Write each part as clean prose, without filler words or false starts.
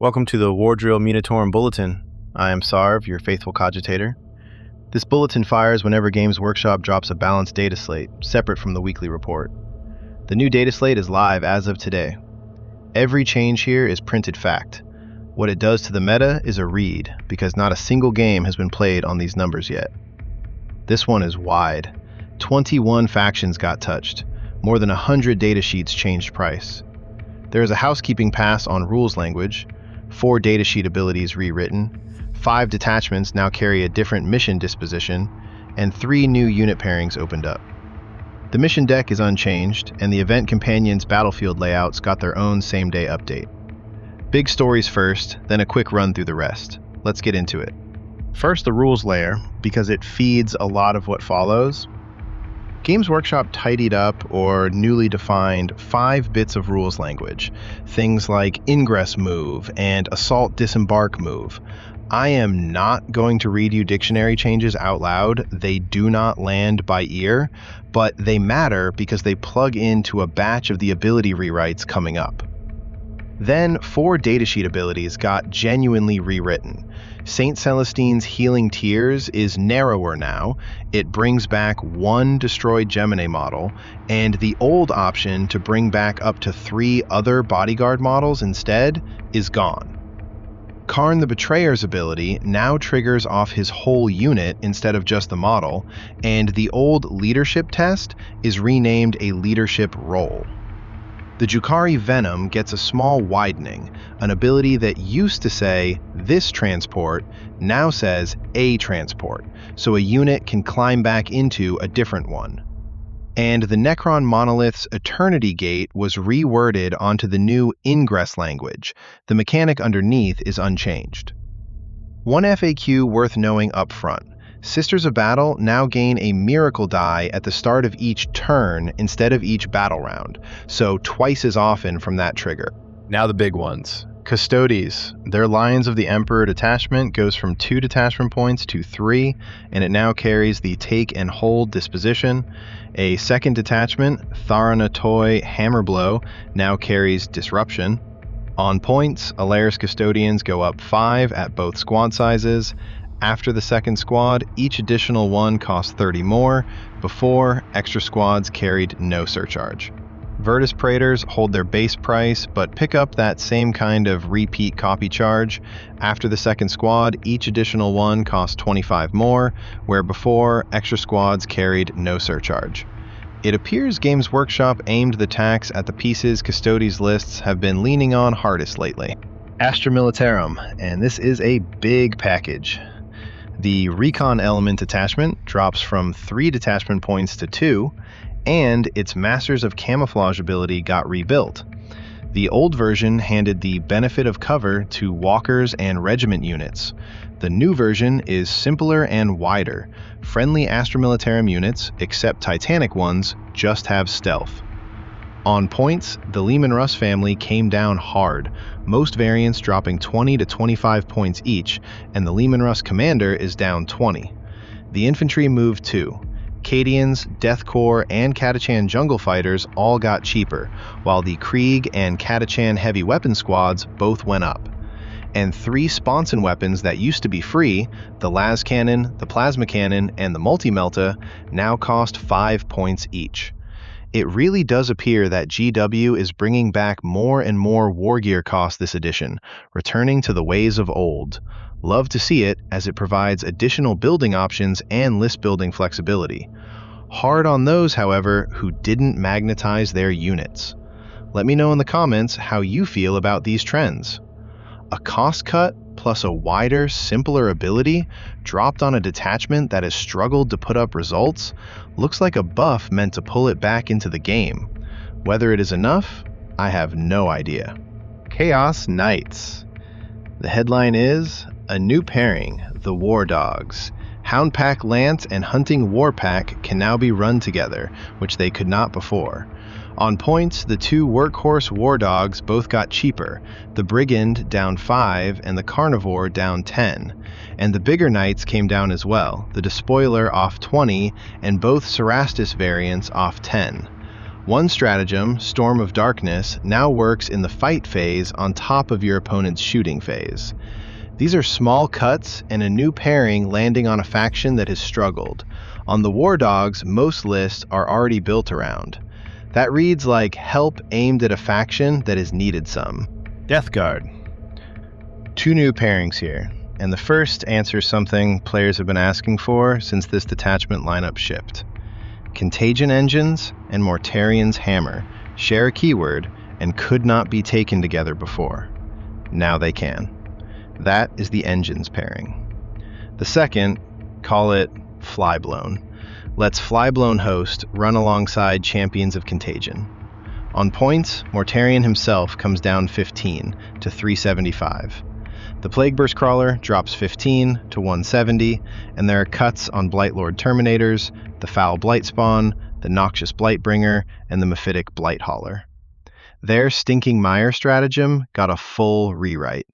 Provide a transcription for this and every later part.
Welcome to the Wardrill Munitorum Bulletin. I am Sarv, your faithful cogitator. This bulletin fires whenever Games Workshop drops a balanced data slate, separate from the weekly report. The new data slate is live as of today. Every change here is printed fact. What it does to the meta is a read, because not a single game has been played on these numbers yet. This one is wide. 21 factions got touched. More than 100 datasheets changed price. There is a housekeeping pass on rules language, 4 datasheet abilities rewritten, 5 detachments now carry a different mission disposition, and 3 new unit pairings opened up. The mission deck is unchanged, and the event companion's battlefield layouts got their own same-day update. Big stories first, then a quick run through the rest. Let's get into it. First, the rules layer, because it feeds a lot of what follows. Games Workshop tidied up or newly defined 5 bits of rules language, things like ingress move and assault disembark move. I am not going to read you dictionary changes out loud. They do not land by ear, but they matter because they plug into a batch of the ability rewrites coming up. Then 4 datasheet abilities got genuinely rewritten. Saint Celestine's Healing Tears is narrower now. It brings back 1 destroyed Gemini model, and the old option to bring back up to 3 other bodyguard models instead is gone. Karn the Betrayer's ability now triggers off his whole unit instead of just the model, and the old leadership test is renamed a leadership role. The Jukari Venom gets a small widening, an ability that used to say this transport now says a transport, so a unit can climb back into a different one. And the Necron Monolith's Eternity Gate was reworded onto the new ingress language. The mechanic underneath is unchanged. One FAQ worth knowing up front. Sisters of Battle now gain a miracle die at the start of each turn instead of each battle round, so twice as often from that trigger. Now the big ones. Custodes. Their Lions of the Emperor detachment goes from 2 detachment points to 3, and it now carries the Take and Hold disposition. A second detachment, Tharanatoi Hammerblow, now carries Disruption. On points, Alaire's Custodians go up 5 at both squad sizes. After the second squad, each additional one costs 30 more. Before, extra squads carried no surcharge. Virtus Praetors hold their base price, but pick up that same kind of repeat copy charge. After the second squad, each additional one costs 25 more, where before, extra squads carried no surcharge. It appears Games Workshop aimed the tax at the pieces Custodes lists have been leaning on hardest lately. Astra Militarum, and this is a big package. The Recon element detachment drops from 3 detachment points to 2, and its Masters of Camouflage ability got rebuilt. The old version handed the benefit of cover to walkers and regiment units. The new version is simpler and wider. Friendly Astra Militarum units, except Titanic ones, just have stealth. On points, the Leman Russ family came down hard, most variants dropping 20 to 25 points each, and the Leman Russ commander is down 20. The infantry moved too. Cadians, Death Corps, and Catachan jungle fighters all got cheaper, while the Krieg and Catachan heavy weapon squads both went up. And 3 sponson weapons that used to be free, the las cannon, the plasma cannon, and the multi-melta, now cost 5 points each. It really does appear that GW is bringing back more and more war gear costs this edition, returning to the ways of old. Love to see it, as it provides additional building options and list building flexibility. Hard on those, however, who didn't magnetize their units. Let me know in the comments how you feel about these trends. A cost cut plus a wider, simpler ability dropped on a detachment that has struggled to put up results looks like a buff meant to pull it back into the game. Whether it is enough, I have no idea. Chaos Knights. The headline is, a new pairing, the War Dogs. Houndpack Lance and Hunting Warpack can now be run together, which they could not before. On points, the 2 workhorse war dogs both got cheaper, the Brigand down 5 and the Carnivore down 10, and the bigger knights came down as well, the Despoiler off 20 and both Cerastus variants off 10. One stratagem, Storm of Darkness, now works in the fight phase on top of your opponent's shooting phase. These are small cuts and a new pairing landing on a faction that has struggled. On the War Dogs, most lists are already built around. That reads like help aimed at a faction that has needed some. Death Guard. 2 new pairings here, and the first answers something players have been asking for since this detachment lineup shipped. Contagion Engines and Mortarion's Hammer share a keyword and could not be taken together before. Now they can. That is the Engines pairing. The second, call it Flyblown, lets Flyblown host run alongside Champions of Contagion. On points, Mortarion himself comes down 15 to 375. The Plagueburst Crawler drops 15 to 170, and there are cuts on Blightlord Terminators, the Foul Blightspawn, the Noxious Blightbringer, and the Mephitic Blighthauler. Their Stinking Mire stratagem got a full rewrite.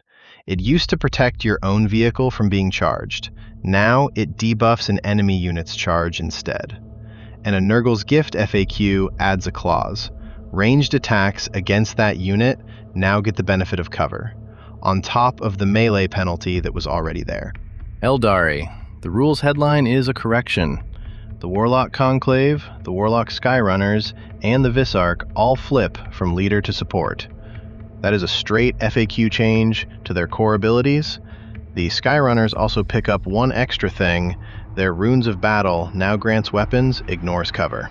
It used to protect your own vehicle from being charged. Now it debuffs an enemy unit's charge instead. And a Nurgle's Gift FAQ adds a clause. Ranged attacks against that unit now get the benefit of cover, on top of the melee penalty that was already there. Aeldari. The rules headline is a correction. The Warlock Conclave, the Warlock Skyrunners, and the Visarch all flip from leader to support. That is a straight FAQ change to their core abilities. The Skyrunners also pick up one extra thing. Their Runes of Battle now grants weapons, ignores cover.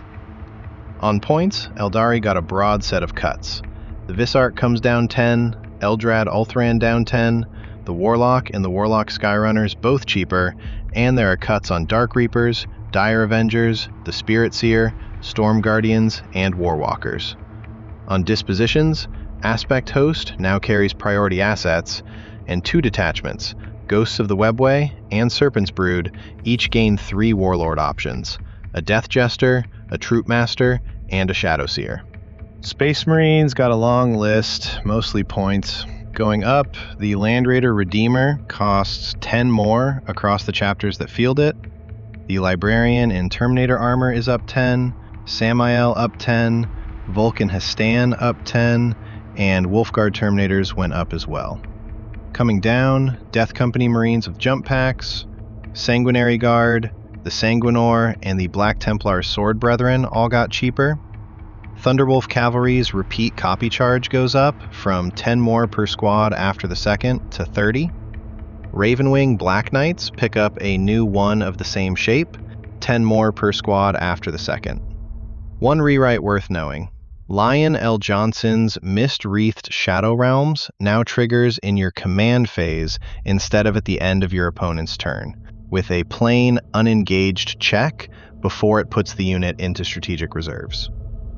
On points, Aeldari got a broad set of cuts. The Visarch comes down 10, Eldrad Ulthran down 10, the Warlock and the Warlock Skyrunners both cheaper, and there are cuts on Dark Reapers, Dire Avengers, the Spirit Seer, Storm Guardians, and Warwalkers. On dispositions, Aspect Host now carries priority assets, and 2 detachments, Ghosts of the Webway and Serpent's Brood, each gain 3 Warlord options, a Death Jester, a Troop Master, and a Shadow Seer. Space Marines got a long list, mostly points. Going up, the Land Raider Redeemer costs 10 more across the chapters that field it. The Librarian in Terminator armor is up 10, Samael up 10, Vulcan Hastan up 10, and Wolfguard Terminators went up as well. Coming down, Death Company Marines with jump packs, Sanguinary Guard, the Sanguinor, and the Black Templar Sword Brethren all got cheaper. Thunderwolf Cavalry's repeat copy charge goes up from 10 more per squad after the second to 30. Ravenwing Black Knights pick up a new one of the same shape, 10 more per squad after the second. One rewrite worth knowing. Lion L. Johnson's Mist-wreathed Shadow Realms now triggers in your command phase instead of at the end of your opponent's turn, with a plain unengaged check before it puts the unit into strategic reserves.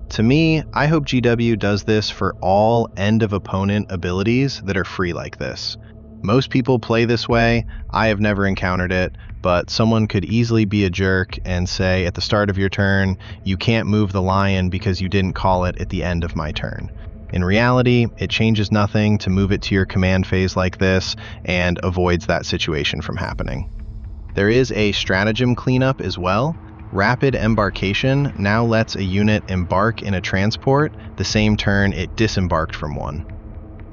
To me, I hope GW does this for all end-of-opponent abilities that are free like this. Most people play this way. I have never encountered it, but someone could easily be a jerk and say at the start of your turn, you can't move the lion because you didn't call it at the end of my turn. In reality, it changes nothing to move it to your command phase like this and avoids that situation from happening. There is a stratagem cleanup as well. Rapid Embarkation now lets a unit embark in a transport the same turn it disembarked from one.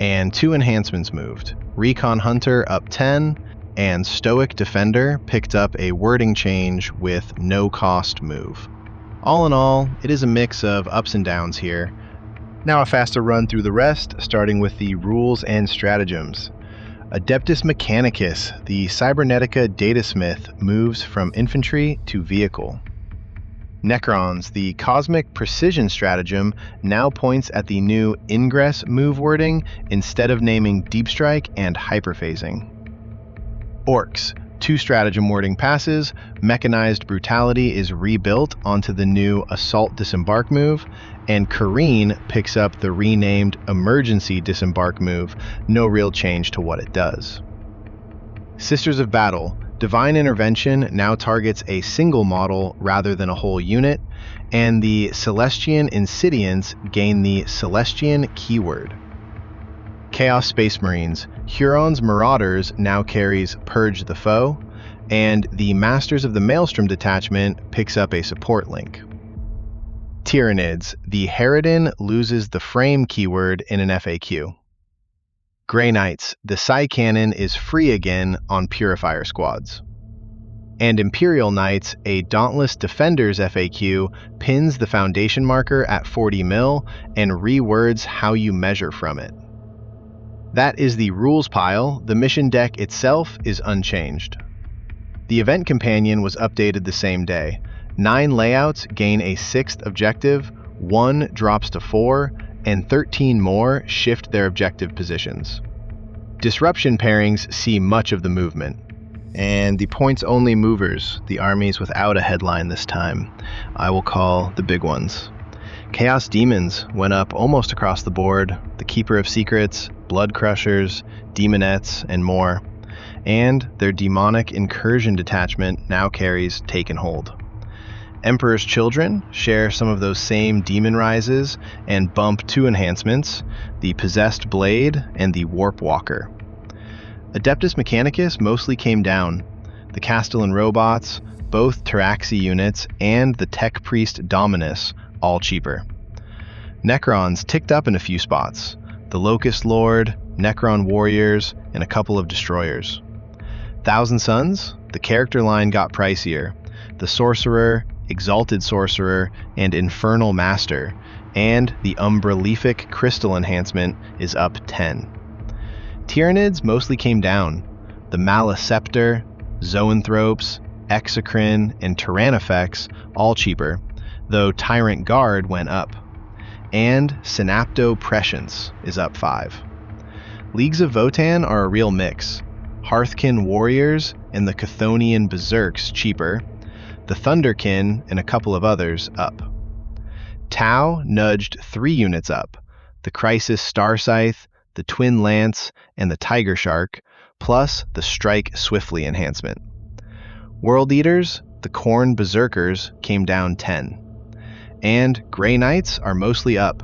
And 2 enhancements moved. Recon Hunter up 10, and Stoic Defender picked up a wording change with no cost move. All in all, it is a mix of ups and downs here. Now a faster run through the rest, starting with the rules and stratagems. Adeptus Mechanicus, the Cybernetica Datasmith, moves from infantry to vehicle. Necrons, the Cosmic Precision stratagem, now points at the new Ingress move wording instead of naming Deep Strike and Hyperphasing. Orcs, 2 stratagem wording passes, Mechanized Brutality is rebuilt onto the new Assault Disembark move, and Kareen picks up the renamed Emergency Disembark move, no real change to what it does. Sisters of Battle, Divine Intervention now targets a single model rather than a whole unit, and the Celestian Insidiants gain the Celestian keyword. Chaos Space Marines, Huron's Marauders now carries Purge the Foe, and the Masters of the Maelstrom detachment picks up a support link. Tyranids, the Harridan loses the frame keyword in an FAQ. Grey Knights, the Psy Cannon is free again on Purifier squads. And Imperial Knights, a Dauntless Defenders FAQ pins the foundation marker at 40 mil and rewords how you measure from it. That is the rules pile. The mission deck itself is unchanged. The event companion was updated the same day. 9 layouts gain a 6th objective, 1 drops to 4, and 13 more shift their objective positions. Disruption pairings see much of the movement. And the points-only movers, the armies without a headline this time, I will call the big ones. Chaos Demons went up almost across the board, the Keeper of Secrets, Blood Crushers, Demonettes, and more. And their Demonic Incursion detachment now carries Taken Hold. Emperor's Children share some of those same demon rises and bump 2 enhancements, the Possessed Blade and the Warp Walker. Adeptus Mechanicus mostly came down. The Castellan Robots, both Taraxi units, and the Tech Priest Dominus, all cheaper. Necrons ticked up in a few spots. The Locust Lord, Necron Warriors, and a couple of Destroyers. Thousand Suns, the character line got pricier. The Sorcerer, Exalted Sorcerer, and Infernal Master, and the Umbralific Crystal enhancement is up 10. Tyranids mostly came down. The Maleceptor, Zoanthropes, Exocrine, and Tyrannifex all cheaper, though Tyrant Guard went up. And Synapto Prescience is up 5. Leagues of Votan are a real mix. Hearthkin Warriors and the Chthonian Berserks cheaper, the Thunderkin and a couple of others up. Tau nudged 3 units up, the Crisis Starscythe, the Twin Lance, and the Tiger Shark, plus the Strike Swiftly enhancement. World Eaters, the Khorne Berserkers, came down 10. And Grey Knights are mostly up,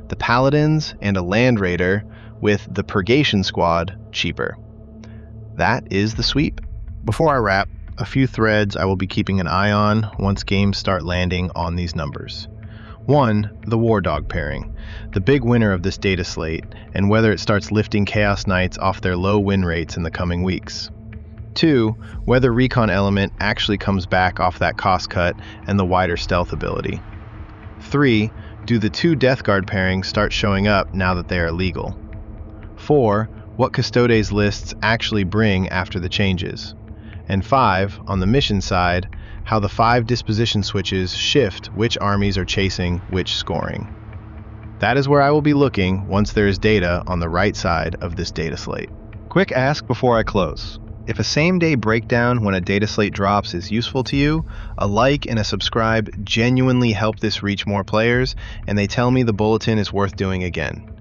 the Paladins and a Land Raider, with the Purgation Squad cheaper. That is the sweep. Before I wrap, a few threads I will be keeping an eye on once games start landing on these numbers. 1. The War Dog pairing, the big winner of this data slate, and whether it starts lifting Chaos Knights off their low win rates in the coming weeks. 2. Whether Recon element actually comes back off that cost cut and the wider stealth ability. 3. Do the 2 Death Guard pairings start showing up now that they are legal? 4. What Custodes lists actually bring after the changes? And 5, on the mission side, how the 5 disposition switches shift which armies are chasing which scoring. That is where I will be looking once there is data on the right side of this data slate. Quick ask before I close. If a same-day breakdown when a data slate drops is useful to you, a like and a subscribe genuinely help this reach more players, and they tell me the Bulletin is worth doing again.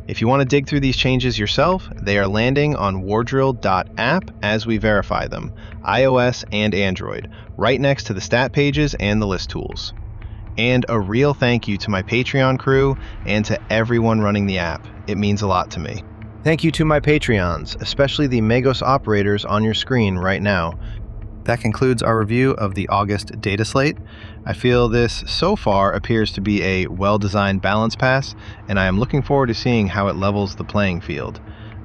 If you want to dig through these changes yourself, they are landing on wardrill.app as we verify them, iOS and Android, right next to the stat pages and the list tools. And a real thank you to my Patreon crew and to everyone running the app. It means a lot to me. Thank you to my Patreons, especially the Magos operators on your screen right now. That concludes our review of the August Dataslate. I feel this so far appears to be a well-designed balance pass, and I am looking forward to seeing how it levels the playing field.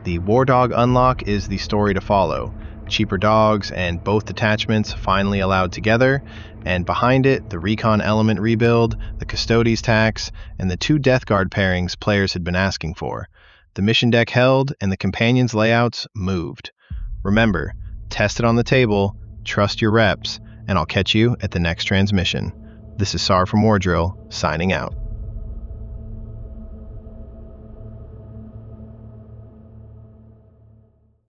The War Dog unlock is the story to follow. Cheaper dogs and both detachments finally allowed together, and behind it, the Recon element rebuild, the Custodes tax, and the 2 Death Guard pairings players had been asking for. The mission deck held, and the companions' layouts moved. Remember, test it on the table, trust your reps, and I'll catch you at the next transmission. This is Sar from Wardrill, signing out.